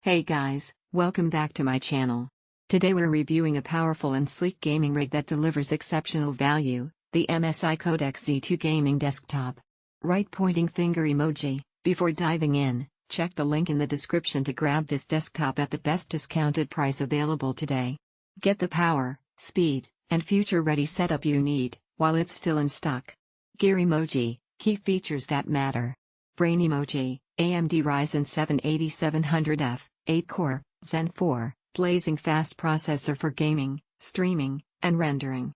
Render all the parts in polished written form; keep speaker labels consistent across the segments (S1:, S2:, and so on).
S1: Hey guys, welcome back to my channel. Today we're reviewing a powerful and sleek gaming rig that delivers exceptional value, the MSI Codex Z2 Gaming Desktop. Right pointing finger emoji. Before diving in, check the link in the description to grab this desktop at the best discounted price available today. Get the power, speed, and future-ready setup you need, while it's still in stock. Gear emoji, key features that matter. Brain emoji, AMD Ryzen 7 8700F, 8-core, Zen 4, blazing fast processor for gaming, streaming, and rendering.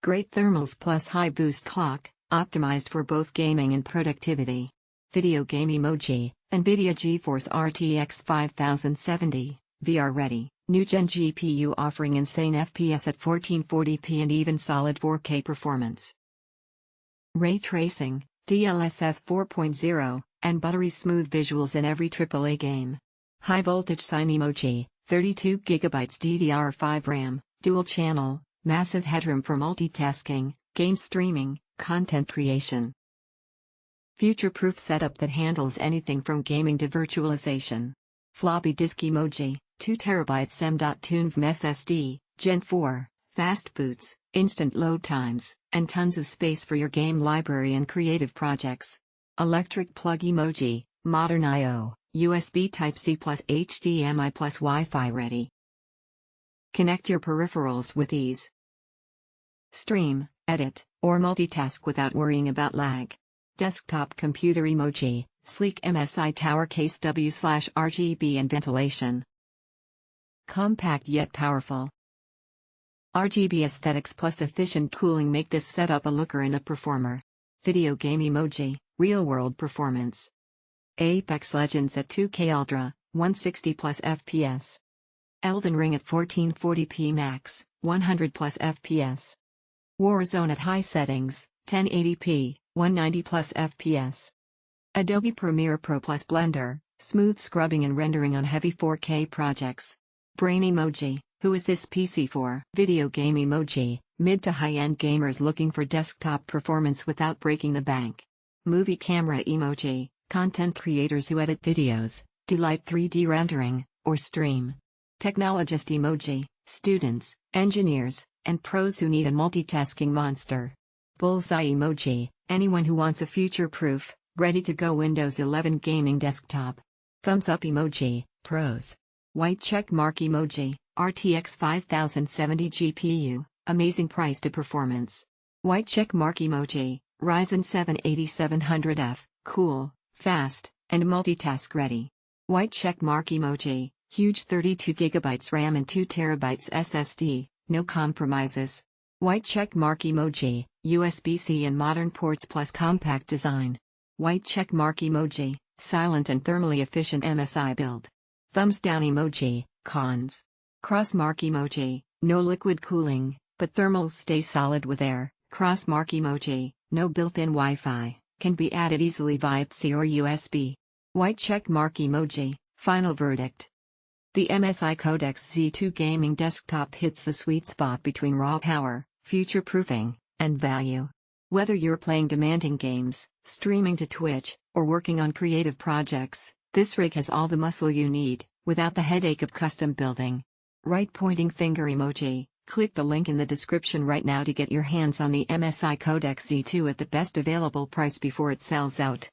S1: Great thermals plus high boost clock, optimized for both gaming and productivity. Video game emoji, NVIDIA GeForce RTX 5070, VR ready, new gen GPU offering insane FPS at 1440p and even solid 4K performance. Ray tracing, DLSS 4.0, and buttery smooth visuals in every AAA game. High voltage sine emoji, 32GB DDR5 RAM, dual channel, massive headroom for multitasking, game streaming, content creation. Future-proof setup that handles anything from gaming to virtualization. Floppy disk emoji, 2TB M.2 SSD, Gen 4, fast boots, instant load times, and tons of space for your game library and creative projects. Electric plug emoji, modern I/O, USB Type-C plus HDMI plus Wi-Fi ready. Connect your peripherals with ease. Stream, edit, or multitask without worrying about lag. Desktop computer emoji, sleek MSI tower case W/RGB and ventilation. Compact yet powerful. RGB aesthetics plus efficient cooling make this setup a looker and a performer. Video game emoji, real-world performance. Apex Legends at 2K Ultra, 160 plus FPS. Elden Ring at 1440p max, 100 plus FPS. Warzone at high settings, 1080p, 190 plus FPS. Adobe Premiere Pro plus Blender, smooth scrubbing and rendering on heavy 4K projects. Brain emoji, who is this PC for? Video game emoji, mid to high-end gamers looking for desktop performance without breaking the bank. Movie camera emoji, content creators who edit videos, do light 3D rendering, or stream. Technologist emoji, students, engineers, and pros who need a multitasking monster. Bullseye emoji, anyone who wants a future-proof, ready-to-go Windows 11 gaming desktop. Thumbs up emoji, pros. White check mark emoji, RTX 5070 GPU, amazing price to performance. White check mark emoji, Ryzen 7 8700F, cool, fast, and multitask ready. White check mark emoji, huge 32GB RAM and 2TB SSD, no compromises. White check mark emoji, USB-C and modern ports plus compact design. White check mark emoji, silent and thermally efficient MSI build. Thumbs down emoji, cons. Cross mark emoji, no liquid cooling, but thermals stay solid with air. Cross mark emoji, no built-in Wi-Fi, can be added easily via Type-C or USB. White check mark emoji, final verdict. The MSI Codex Z2 Gaming Desktop hits the sweet spot between raw power, future-proofing, and value. Whether you're playing demanding games, streaming to Twitch, or working on creative projects, this rig has all the muscle you need, without the headache of custom building. Right pointing finger emoji, click the link in the description right now to get your hands on the MSI Codex Z2 at the best available price before it sells out.